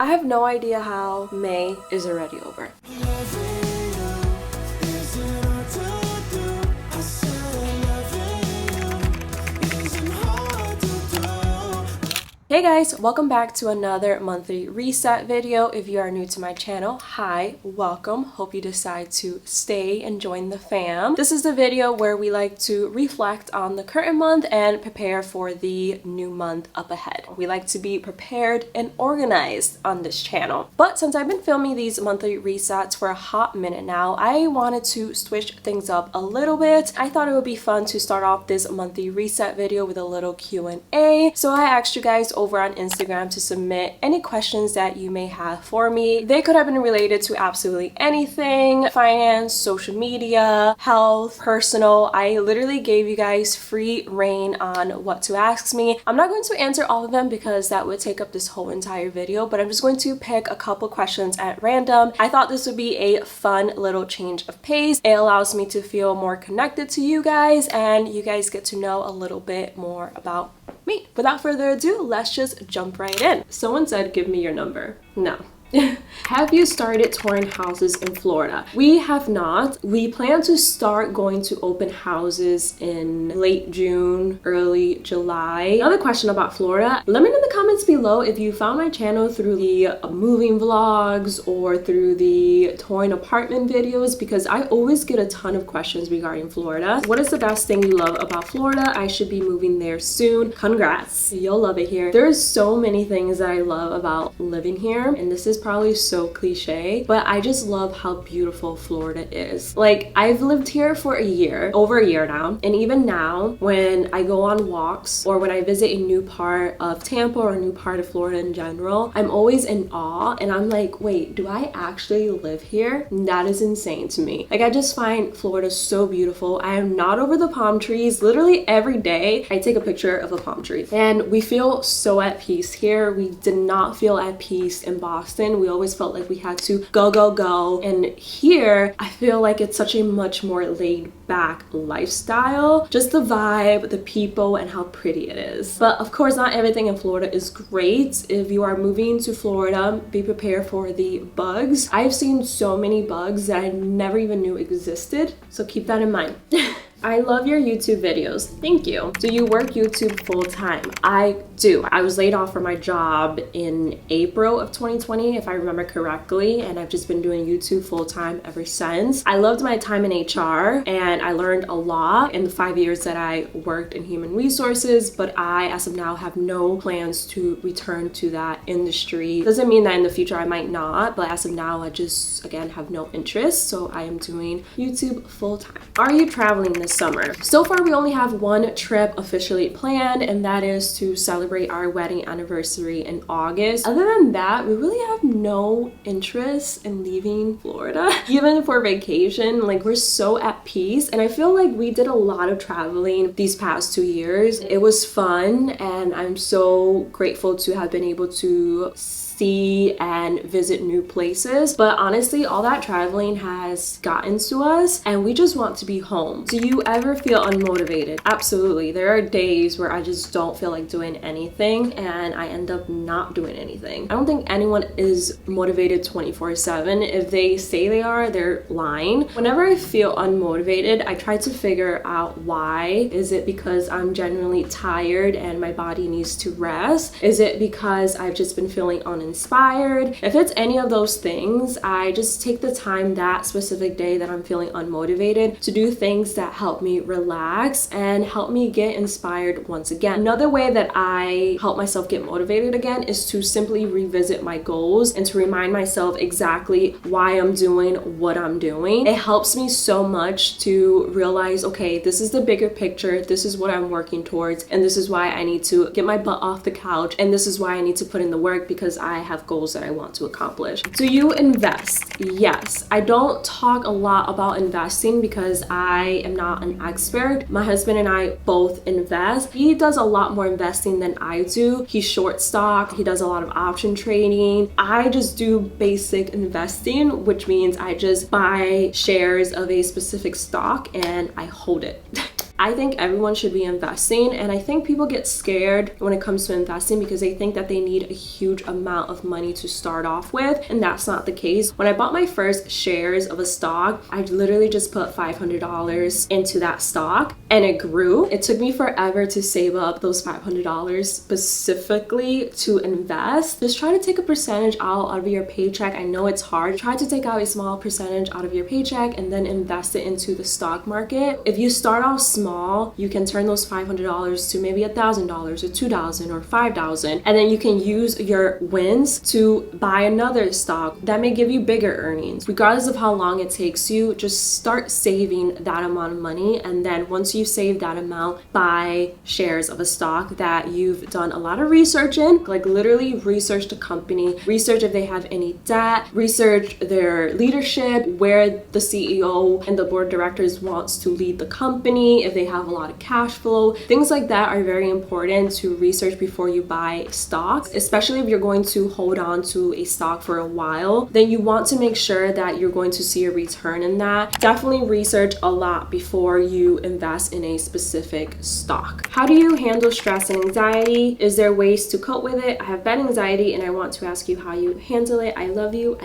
I have no idea how May is already over. Hey guys, welcome back to another monthly reset video. If you are new to my channel, hi, welcome. Hope you decide to stay and join the fam. This is the video where we like to reflect on the current month and prepare for the new month up ahead. We like to be prepared and organized on this channel. But since I've been filming these monthly resets for a hot minute now, I wanted to switch things up a little bit. I thought it would be fun to start off this monthly reset video with a little Q&A. So I asked you guys over on Instagram to submit any questions that you may have for me. They could have been related to absolutely anything: finance, social media, health, personal. I literally gave you guys free reign on what to ask me. I'm not going to answer all of them because that would take up this whole entire video, but I'm just going to pick a couple questions at random. I thought this would be a fun little change of pace. It allows me to feel more connected to you guys, and you guys get to know a little bit more about me. Without further ado, let's just jump right in. Someone said, give me your number. No. Have you started touring houses in Florida? We have not. We plan to start going to open houses in late June, early July. Another question about Florida. Let me know in the comments below if you found my channel through the moving vlogs or through the touring apartment videos, because I always get a ton of questions regarding Florida. What is the best thing you love about Florida? I should be moving there soon. Congrats. You'll love it here. There's so many things that I love about living here, and this is probably so cliche, but I just love how beautiful Florida is. Like, I've lived here for over a year now, and even now when I go on walks or when I visit a new part of Tampa or a new part of Florida in general, I'm always in awe, and I'm like, wait, do I actually live here? That is insane to me. Like, I just find Florida so beautiful. I am not over the palm trees. Literally every day I take a picture of a palm tree, and we feel so at peace here. We did not feel at peace in Boston. We always felt like we had to go, and here I feel like it's such a much more laid back lifestyle. Just the vibe, the people, and how pretty it is. But of course, not everything in Florida is great. If you are moving to Florida, be prepared for the bugs. I've seen so many bugs that I never even knew existed, so keep that in mind. I love your YouTube videos. Thank you. Do you work YouTube full time? I do. I was laid off from my job in April of 2020, if I remember correctly, and I've just been doing YouTube full time ever since. I loved my time in HR, and I learned a lot in the 5 years that I worked in human resources, but I, as of now, have no plans to return to that industry. Doesn't mean that in the future I might not, but as of now, I just, again, have no interest, so I am doing YouTube full time. Are you traveling this summer? So far, we only have one trip officially planned, and that is to celebrate our wedding anniversary in August. Other than that, we really have no interest in leaving Florida. Even for vacation, like, we're so at peace, and I feel like we did a lot of traveling these past 2 years. It was fun, and I'm so grateful to have been able to see and visit new places, but honestly, all that traveling has gotten to us, and we just want to be home. Do you ever feel unmotivated? Absolutely. There are days where I just don't feel like doing anything, and I end up not doing anything. I don't think anyone is motivated 24/7. If they say they are, they're lying. Whenever I feel unmotivated, I try to figure out why. Is it because I'm genuinely tired and my body needs to rest? Is it because I've just been feeling uninspired? If it's any of those things, I just take the time that specific day that I'm feeling unmotivated to do things that help me relax and help me get inspired once again. Another way that I help myself get motivated again is to simply revisit my goals and to remind myself exactly why I'm doing what I'm doing. It helps me so much to realize, okay, this is the bigger picture, this is what I'm working towards, and this is why I need to get my butt off the couch, and this is why I need to put in the work, because I have goals that I want to accomplish. Do you invest? Yes. I don't talk a lot about investing because I am not an expert. My husband and I both invest. He does a lot more investing than I do. He's short stock. He does a lot of option trading. I just do basic investing, which means I just buy shares of a specific stock and I hold it. I think everyone should be investing, and I think people get scared when it comes to investing because they think that they need a huge amount of money to start off with, and that's not the case. When I bought my first shares of a stock, I literally just put $500 into that stock and it grew. It took me forever to save up those $500 specifically to invest. Just try to take a percentage out of your paycheck. I know it's hard. Try to take out a small percentage out of your paycheck and then invest it into the stock market. If you start off small, you can turn those $500 to maybe $1,000 or $2,000 or $5,000, and then you can use your wins to buy another stock that may give you bigger earnings. Regardless of how long it takes you, just start saving that amount of money, and then once you save that amount, buy shares of a stock that you've done a lot of research in. Like literally research the company, research if they have any debt, research their leadership, where the CEO and the board of directors wants to lead the company, if they have a lot of cash flow. Things like that are very important to research before you buy stocks, especially if you're going to hold on to a stock for a while. Then you want to make sure that you're going to see a return in that. Definitely research a lot before you invest in a specific stock. How do you handle stress and anxiety? Is there ways to cope with it? I have bad anxiety and I want to ask you how you handle it. I love you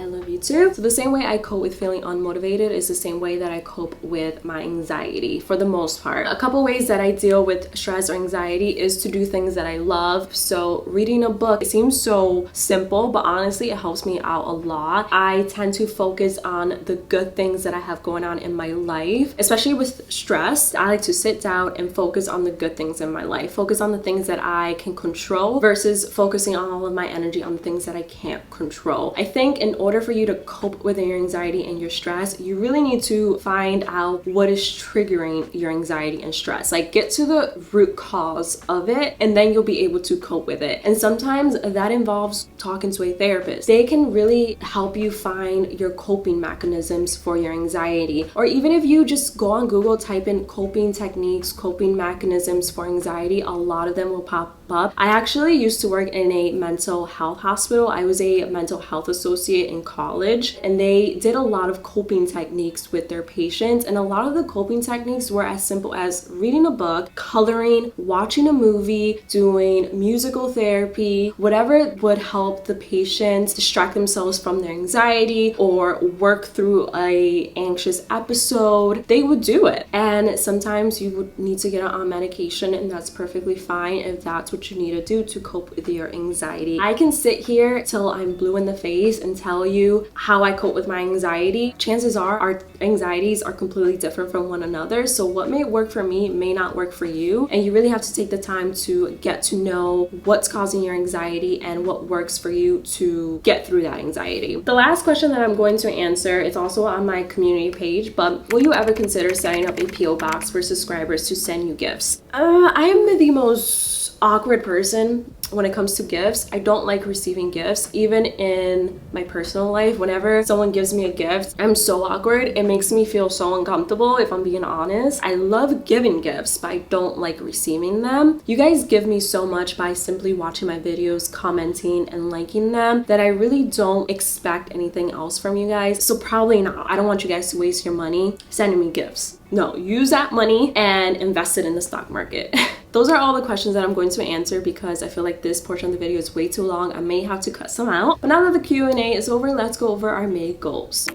too. So the same way I cope with feeling unmotivated is the same way that I cope with my anxiety for the most part. A couple ways that I deal with stress or anxiety is to do things that I love. So reading a book, it seems so simple, but honestly it helps me out a lot. I tend to focus on the good things that I have going on in my life, especially with stress. I like to sit down and focus on the good things in my life, focus on the things that I can control versus focusing on all of my energy on the things that I can't control. I think in order for you to cope with your anxiety and your stress, you really need to find out what is triggering your anxiety and stress. Like get to the root cause of it, and then you'll be able to cope with it. And sometimes that involves talking to a therapist. They can really help you find your coping mechanisms for your anxiety. Or even if you just go on Google, type in coping techniques, coping mechanisms for anxiety, a lot of them will pop up. I actually used to work in a mental health hospital. I was a mental health associate in college, and they did a lot of coping techniques with their patients. And a lot of the coping techniques were as simple as reading a book, coloring, watching a movie, doing musical therapy, whatever would help the patients distract themselves from their anxiety or work through a anxious episode. They would do it. And sometimes you would need to get on medication, and that's perfectly fine if that's what you need to do to cope with your anxiety. I can sit here till I'm blue in the face and tell you how I cope with my anxiety. Chances are our anxieties are completely different from one another. So what may work for me may not work for you. And you really have to take the time to get to know what's causing your anxiety and what works for you to get through that anxiety. The last question that I'm going to answer is also on my community page, but will you ever consider setting up a PO box for subscribers to send you gifts? I am the most awkward person when it comes to gifts. I don't like receiving gifts. Even in my personal life, whenever someone gives me a gift, I'm so awkward. It makes me feel so uncomfortable, if I'm being honest. I love giving gifts, but I don't like receiving them. You guys give me so much by simply watching my videos, commenting, and liking them that I really don't expect anything else from you guys. So probably not. I don't want you guys to waste your money sending me gifts. No, use that money and invest it in the stock market. Those are all the questions that I'm going to answer because I feel like this portion of the video is way too long. I may have to cut some out. But now that the Q&A is over, let's go over our May goals.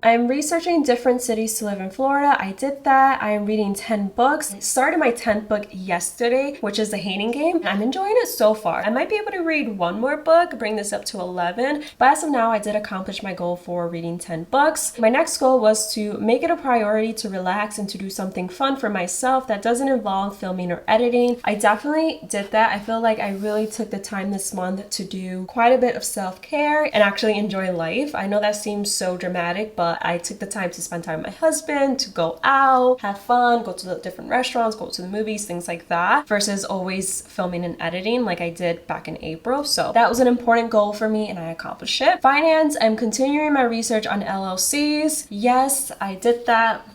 I'm researching different cities to live in Florida. I did that. I am reading 10 books. I started my 10th book yesterday, which is The Hating Game. I'm enjoying it so far. I might be able to read one more book, bring this up to 11. But as of now, I did accomplish my goal for reading 10 books. My next goal was to make it a priority to relax and to do something fun for myself that doesn't involve filming or editing. I definitely did that. I feel like I really took the time this month to do quite a bit of self-care and actually enjoy life. I know that seems so dramatic, but I took the time to spend time with my husband, to go out, have fun, go to the different restaurants, go to the movies, things like that, versus always filming and editing like I did back in April. So that was an important goal for me and I accomplished it. Finance, I'm continuing my research on LLCs. Yes, I did that.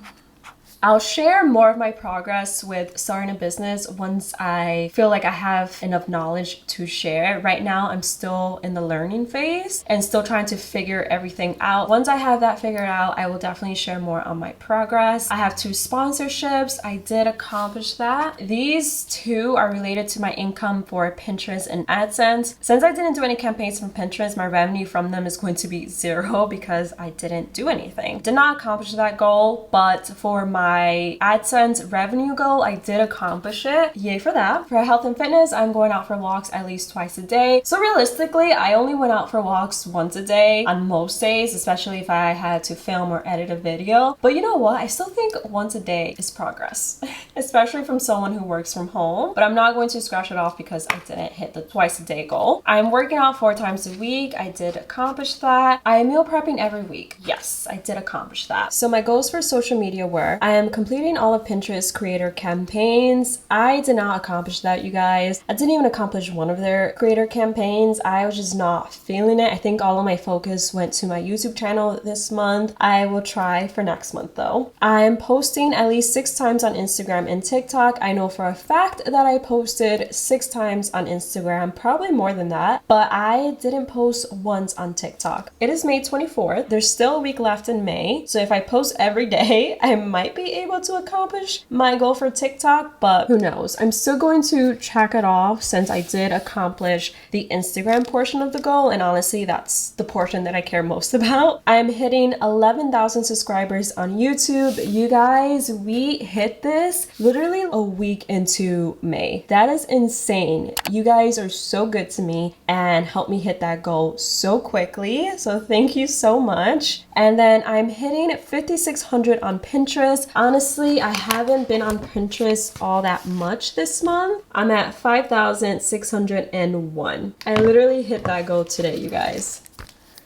I'll share more of my progress with starting a business once I feel like I have enough knowledge to share. Right now, I'm still in the learning phase and still trying to figure everything out. Once I have that figured out, I will definitely share more on my progress. I have 2 sponsorships. I did accomplish that. These 2 are related to my income for Pinterest and AdSense. Since I didn't do any campaigns from Pinterest, my revenue from them is going to be 0 because I didn't do anything. Did not accomplish that goal, but for my AdSense revenue goal, I did accomplish it. Yay for that. For health and fitness, I'm going out for walks at least twice a day. So realistically, I only went out for walks once a day on most days, especially if I had to film or edit a video. But you know what? I still think once a day is progress, especially from someone who works from home. But I'm not going to scratch it off because I didn't hit the twice a day goal. I'm working out 4 times a week. I did accomplish that. I am meal prepping every week. Yes, I did accomplish that. So my goals for social media were, I am completing all of Pinterest creator campaigns. I did not accomplish that, you guys. I didn't even accomplish one of their creator campaigns. I was just not feeling it. I think all of my focus went to my YouTube channel this month. I will try for next month though. I'm posting at least 6 times on Instagram and TikTok. I know for a fact that I posted 6 times on Instagram, probably more than that, but I didn't post once on TikTok. It is May 24th. There's still a week left in May. So if I post every day, I might be able to accomplish my goal for TikTok, but who knows? I'm still going to check it off since I did accomplish the Instagram portion of the goal, and honestly, that's the portion that I care most about. I'm hitting 11,000 subscribers on YouTube. You guys, we hit this literally a week into May. That is insane. You guys are so good to me and helped me hit that goal so quickly. So thank you so much. And then I'm hitting 5,600 on Pinterest. Honestly, I haven't been on Pinterest all that much this month. I'm at 5,601. I literally hit that goal today, you guys.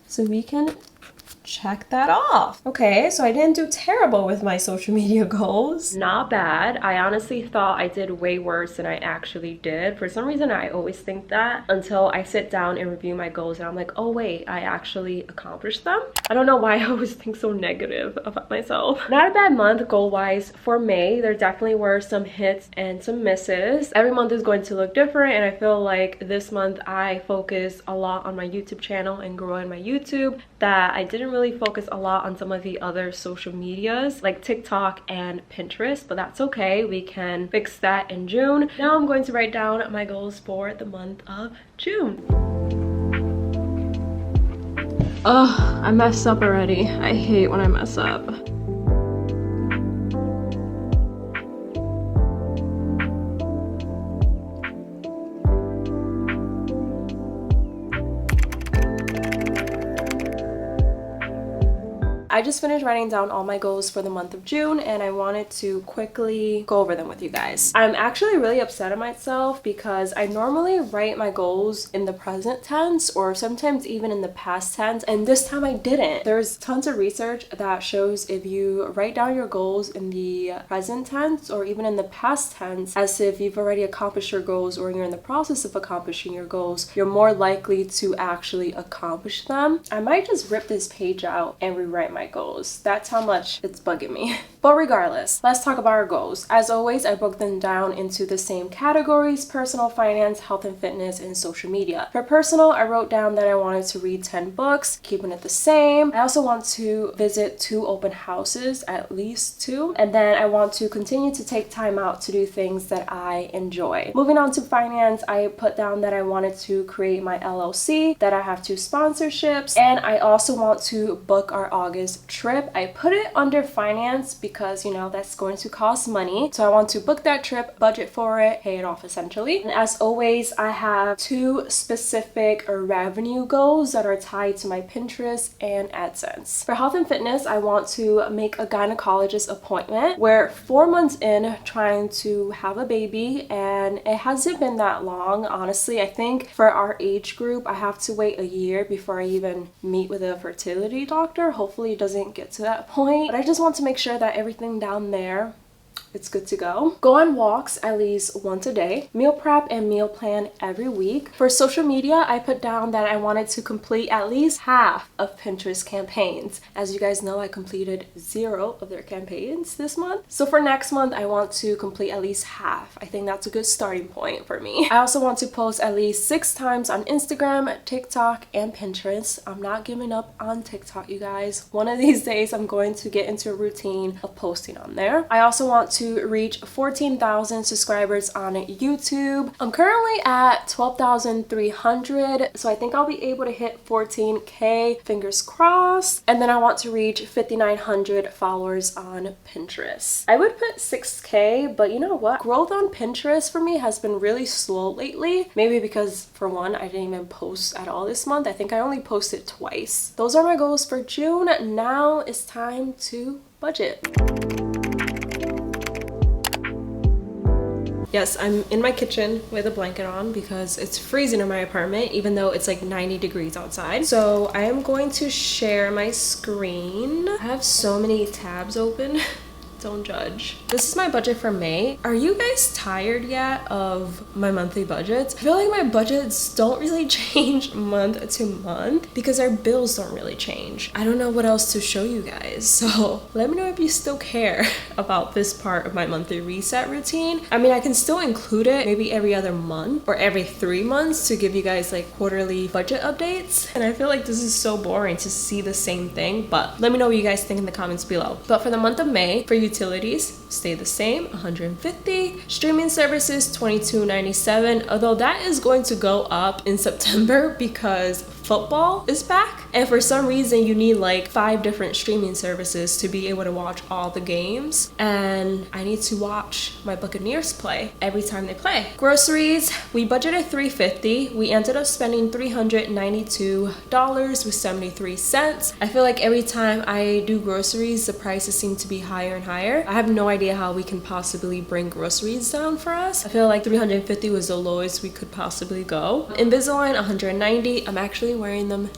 So we can check that off. Okay, so I didn't do terrible with my social media goals. Not bad. I honestly thought I did way worse than I actually did. For some reason, I always think that until I sit down and review my goals and I'm like, oh wait, I actually accomplished them. I don't know why I always think so negative about myself. Not a bad month goal-wise for May. There definitely were some hits and some misses. Every month is going to look different, and I feel like this month I focused a lot on my YouTube channel and growing my YouTube that I didn't really focus a lot on some of the other social medias like TikTok and Pinterest, but that's okay. We can fix that in June. Now I'm going to write down my goals for the month of June. Oh, I messed up already. I hate when I mess up. I just finished writing down all my goals for the month of June, and I wanted to quickly go over them with you guys. I'm actually really upset at myself because I normally write my goals in the present tense or sometimes even in the past tense, and this time I didn't. There's tons of research that shows if you write down your goals in the present tense or even in the past tense as if you've already accomplished your goals or you're in the process of accomplishing your goals, you're more likely to actually accomplish them. I might just rip this page out and rewrite my goals. That's how much it's bugging me. But regardless, let's talk about our goals. As always, I broke them down into the same categories: personal finance, health and fitness, and social media. For personal, I wrote down that I wanted to read 10 books, keeping it the same. I also want to visit 2 open houses, at least 2. And then I want to continue to take time out to do things that I enjoy. Moving on to finance, I put down that I wanted to create my LLC, that I have 2 sponsorships, and I also want to book our August trip. I put it under finance because, you know, that's going to cost money. So I want to book that trip, budget for it, pay it off essentially. And as always, I have 2 specific revenue goals that are tied to my Pinterest and AdSense. For health and fitness, I want to make a gynecologist appointment. We're 4 months in trying to have a baby, and it hasn't been that long. Honestly, I think for our age group, I have to wait a year before I even meet with a fertility doctor. Hopefully it doesn't get to that point, but I just want to make sure that everything down there it's good to go. Go on walks at least once a day. Meal prep and meal plan every week. For social media, I put down that I wanted to complete at least half of Pinterest campaigns. As you guys know, I completed 0 of their campaigns this month. So for next month, I want to complete at least half. I think that's a good starting point for me. I also want to post at least 6 times on Instagram, TikTok, and Pinterest. I'm not giving up on TikTok, you guys. One of these days, I'm going to get into a routine of posting on there. I also want to reach 14,000 subscribers on YouTube. I'm currently at 12,300, so I think I'll be able to hit 14K, fingers crossed. And then I want to reach 5,900 followers on Pinterest. I would put 6K, but you know what? Growth on Pinterest for me has been really slow lately. Maybe because, for one, I didn't even post at all this month. I think I only posted twice. Those are my goals for June. Now it's time to budget. Yes, I'm in my kitchen with a blanket on because it's freezing in my apartment, even though it's like 90 degrees outside. So I am going to share my screen. I have so many tabs open. Don't judge. This is my budget for May. Are you guys tired yet of my monthly budgets? I feel like my budgets don't really change month to month because our bills don't really change. I don't know what else to show you guys. So let me know if you still care about this part of my monthly reset routine. I mean, I can still include it maybe every other month or every 3 months to give you guys like quarterly budget updates. And I feel like this is so boring to see the same thing, but let me know what you guys think in the comments below. But for the month of May, for utilities, stay the same, $150. Streaming services, $22.97, although that is going to go up in September because football is back. And for some reason, you need like 5 different streaming services to be able to watch all the games. And I need to watch my Buccaneers play every time they play. Groceries, we budgeted $350. We ended up spending $392.73. I feel like every time I do groceries, the prices seem to be higher and higher. I have no idea how we can possibly bring groceries down for us. I feel like $350 was the lowest we could possibly go. Invisalign, $190. I'm actually wearing them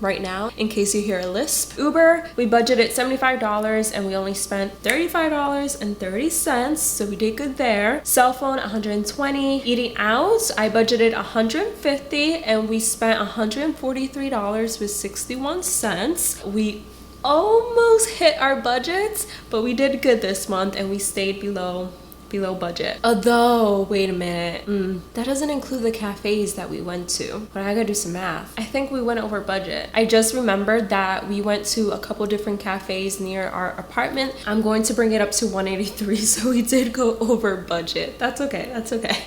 right now in case you hear a lisp. Uber, we budgeted $75 and we only spent $35.30, so we did good there. Cell phone, $120. Eating out, I budgeted $150 and we spent $143.61. We almost hit our budgets, but we did good this month and we stayed below budget. Although, wait a minute, that doesn't include the cafes that we went to. But I gotta do some math. I think we went over budget. I just remembered that we went to a couple different cafes near our apartment. I'm going to bring it up to 183, so we did go over budget. That's okay, that's okay.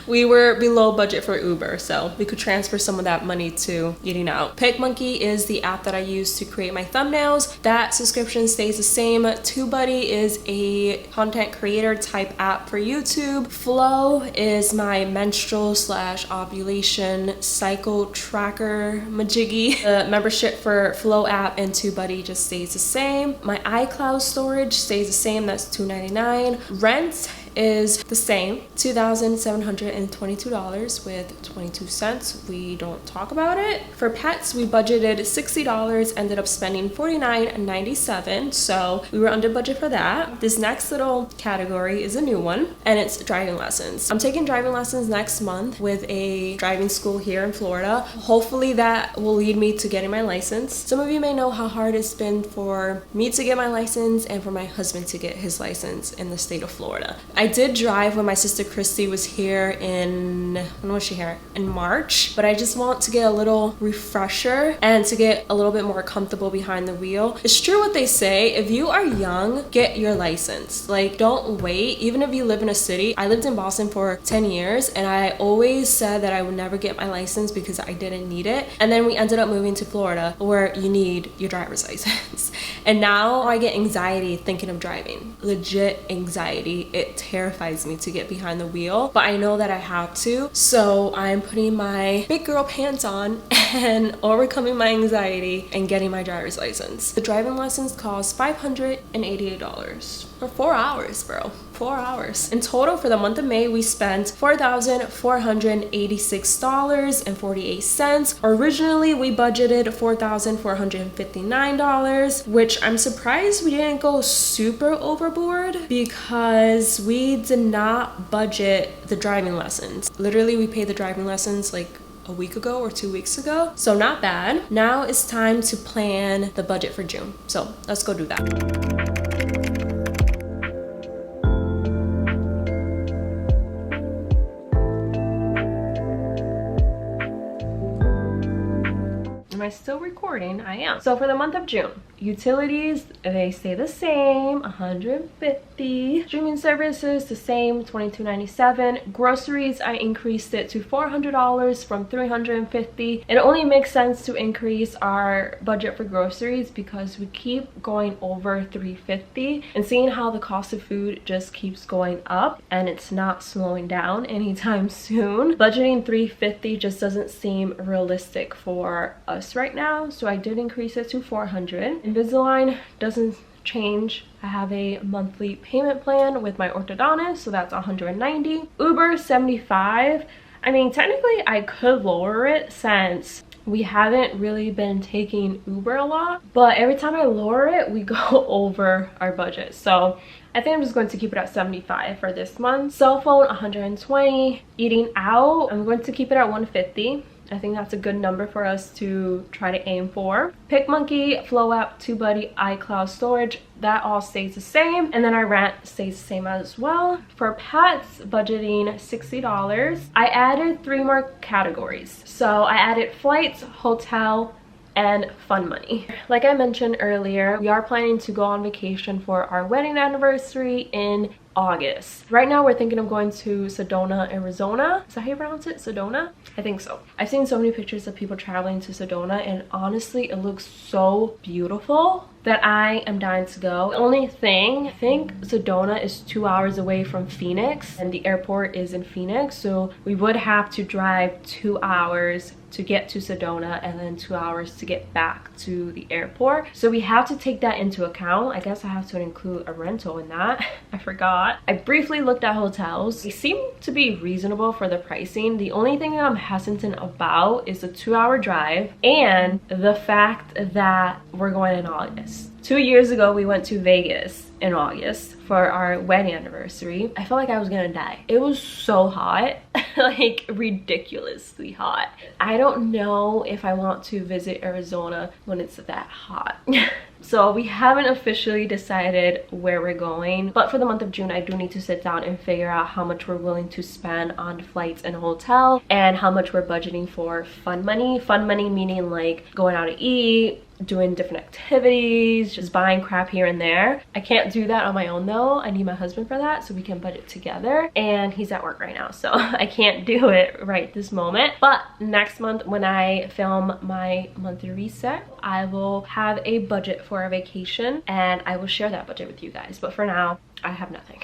We were below budget for Uber, so we could transfer some of that money to eating out. PicMonkey is the app that I use to create my thumbnails. That subscription stays the same. TubeBuddy is a content creator type app for YouTube. Flow is my menstrual / ovulation cycle tracker majiggy. The membership for Flow app and TubeBuddy just stays the same. My iCloud storage stays the same, that's $299. Rent is the same, $2,722 with 22 cents. We don't talk about it. For pets, we budgeted $60, ended up spending $49.97, so we were under budget for that. This next little category is a new one, and it's driving lessons. I'm taking driving lessons next month with a driving school here in Florida. Hopefully that will lead me to getting my license. Some of you may know how hard it's been for me to get my license and for my husband to get his license in the state of Florida. I did drive when my sister Christy was here when was she here? In March, but I just want to get a little refresher and to get a little bit more comfortable behind the wheel. It's true what they say, if you are young, get your license. Like, don't wait. Even if you live in a city, I lived in Boston for 10 years and I always said that I would never get my license because I didn't need it. And then we ended up moving to Florida where you need your driver's license. And now I get anxiety thinking of driving. Legit anxiety. It terrifies me to get behind the wheel, but I know that I have to. So I'm putting my big girl pants on and overcoming my anxiety and getting my driver's license. The driving lessons cost $588. For 4 hours, bro. 4 hours. In total, for the month of May, we spent $4,486.48. Originally, we budgeted $4,459, which I'm surprised we didn't go super overboard because we did not budget the driving lessons. Literally, we paid the driving lessons like a week ago or 2 weeks ago. So not bad. Now it's time to plan the budget for June. So let's go do that. Am I still recording? I am. So for the month of June, utilities, they stay the same, $150. Streaming services, the same, $22.97. Groceries, I increased it to $400 from $350. It only makes sense to increase our budget for groceries because we keep going over $350, and seeing how the cost of food just keeps going up and it's not slowing down anytime soon, budgeting $350 just doesn't seem realistic for us right now, so I did increase it to $400. Invisalign doesn't change. I have a monthly payment plan with my orthodontist, so that's $190. Uber, $75. I mean, technically I could lower it since we haven't really been taking Uber a lot, but every time I lower it, we go over our budget. So I think I'm just going to keep it at 75 for this month. Cell phone, 120. Eating out, I'm going to keep it at 150. I think that's a good number for us to try to aim for. PicMonkey, Flow App, TubeBuddy, iCloud storage, that all stays the same. And then our rent stays the same as well. For pets, budgeting $60. I added 3 more categories. So I added flights, hotel, and fun money. Like I mentioned earlier, we are planning to go on vacation for our wedding anniversary in August. Right now we're thinking of going to Sedona, Arizona. Is that how you pronounce it? Sedona? I think so. I've seen so many pictures of people traveling to Sedona, and honestly it looks so beautiful that I am dying to go. The only thing, I think Sedona is 2 hours away from Phoenix and the airport is in Phoenix, so we would have to drive 2 hours to get to Sedona and then 2 hours to get back to the airport. So we have to take that into account. I guess I have to include a rental in that. I forgot. I briefly looked at hotels. They seem to be reasonable for the pricing. The only thing that I'm hesitant about is the 2-hour drive and the fact that we're going in August. 2 years ago, we went to Vegas in August for our wedding anniversary. I felt like I was gonna die. It was so hot, like ridiculously hot. I don't know if I want to visit Arizona when it's that hot. So we haven't officially decided where we're going, but for the month of June, I do need to sit down and figure out how much we're willing to spend on flights and hotel and how much we're budgeting for fun money. Fun money meaning like going out to eat, doing different activities, just buying crap here and there. I can't do that on my own though. I need my husband for that so we can budget together, and he's at work right now, so I can't do it right this moment. But next month when I film my monthly reset, I will have a budget for a vacation and I will share that budget with you guys, but for now I have nothing.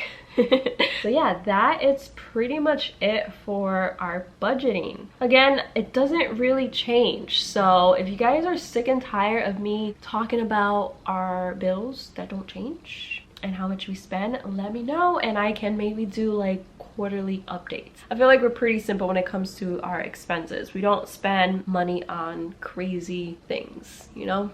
So yeah, that is pretty much it for our budgeting. Again, it doesn't really change, so if you guys are sick and tired of me talking about our bills that don't change and how much we spend, let me know and I can maybe do like quarterly updates. I feel like we're pretty simple when it comes to our expenses. We don't spend money on crazy things, you know?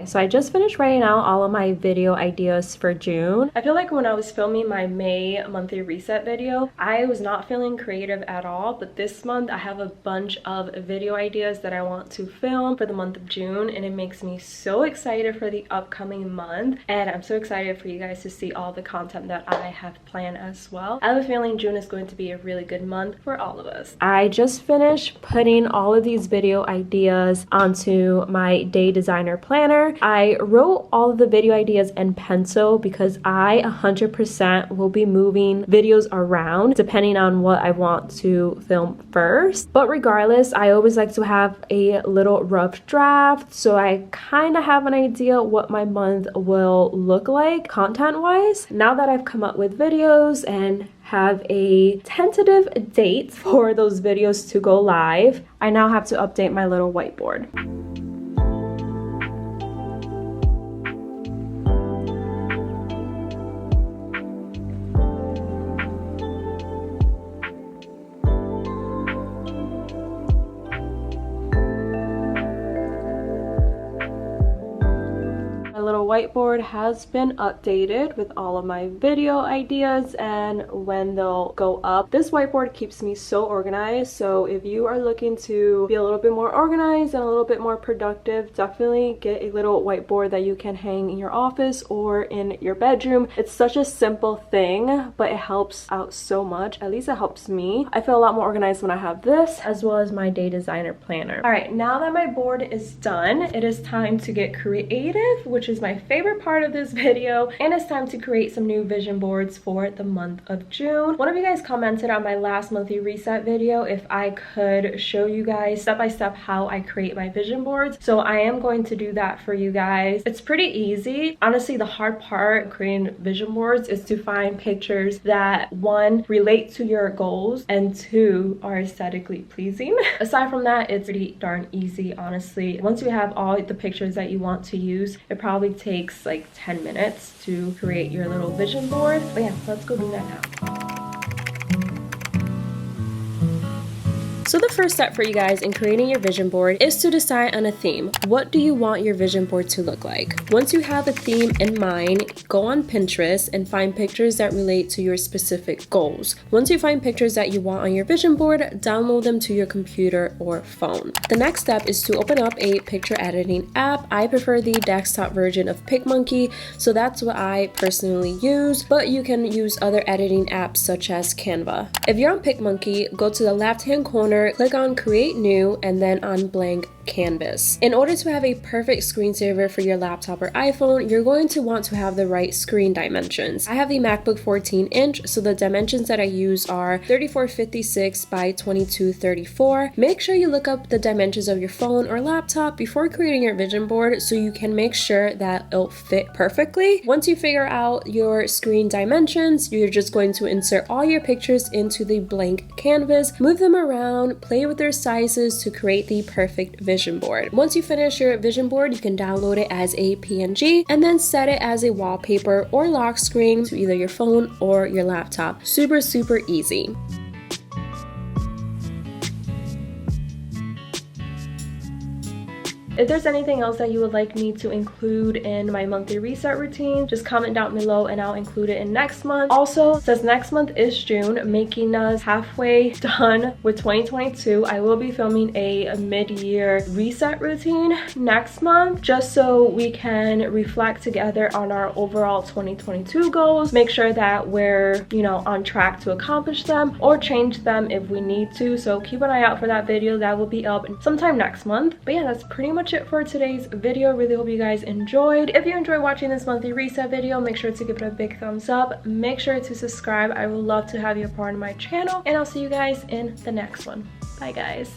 So I just finished writing out all of my video ideas for June. I feel like when I was filming my May monthly reset video, I was not feeling creative at all, but this month I have a bunch of video ideas that I want to film for the month of June, and it makes me so excited for the upcoming month, and I'm so excited for you guys to see all the content that I have planned as well. I have a feeling June is going to be a really good month for all of us. I just finished putting all of these video ideas onto my day designer planner. I wrote all of the video ideas in pencil because I 100% will be moving videos around depending on what I want to film first. But regardless, I always like to have a little rough draft so I kind of have an idea what my month will look like content-wise. Now that I've come up with videos and have a tentative date for those videos to go live, I now have to update my little whiteboard. My little whiteboard has been updated with all of my video ideas and when they'll go up. This whiteboard keeps me so organized, so if you are looking to be a little bit more organized and a little bit more productive, definitely get a little whiteboard that you can hang in your office or in your bedroom. It's such a simple thing, but it helps out so much. At least it helps me. I feel a lot more organized when I have this, as well as my day designer planner. All right, now that my board is done, it is time to get creative, which is my favorite part of this video, and it's time to create some new vision boards for the month of June. One of you guys commented on my last monthly reset video if I could show you guys step by step how I create my vision boards, so I am going to do that for you guys. It's pretty easy. Honestly, the hard part of creating vision boards is to find pictures that, one, relate to your goals, and two, are aesthetically pleasing. Aside from that, it's pretty darn easy, honestly. Once you have all the pictures that you want to use, it probably takes like 10 minutes to create your little vision board. But yeah, let's go do that now. So the first step for you guys in creating your vision board is to decide on a theme. What do you want your vision board to look like? Once you have a theme in mind, go on Pinterest and find pictures that relate to your specific goals. Once you find pictures that you want on your vision board, download them to your computer or phone. The next step is to open up a picture editing app. I prefer the desktop version of PicMonkey, so that's what I personally use, but you can use other editing apps such as Canva. If you're on PicMonkey, go to the left-hand corner, click on Create New, and then on Blank Canvas. In order to have a perfect screensaver for your laptop or iPhone, you're going to want to have the right screen dimensions. I have the MacBook 14-inch, so the dimensions that I use are 3456 by 2234. Make sure you look up the dimensions of your phone or laptop before creating your vision board so you can make sure that it'll fit perfectly. Once you figure out your screen dimensions, you're just going to insert all your pictures into the blank canvas, move them around, play with their sizes to create the perfect vision board. Once you finish your vision board, you can download it as a PNG and then set it as a wallpaper or lock screen to either your phone or your laptop. Super, super easy. If there's anything else that you would like me to include in my monthly reset routine, just comment down below and I'll include it in next month. Also, since next month is June, making us halfway done with 2022, I will be filming a mid-year reset routine next month, just so we can reflect together on our overall 2022 goals, make sure that we're, on track to accomplish them or change them if we need to. So keep an eye out for that video. That will be up sometime next month. But yeah, that's pretty much it for today's video. Really hope you guys enjoyed. If you enjoyed watching this monthly reset video, make sure to give it a big thumbs up. Make sure to subscribe. I would love to have you a part of my channel, and I'll see you guys in the next one. Bye guys.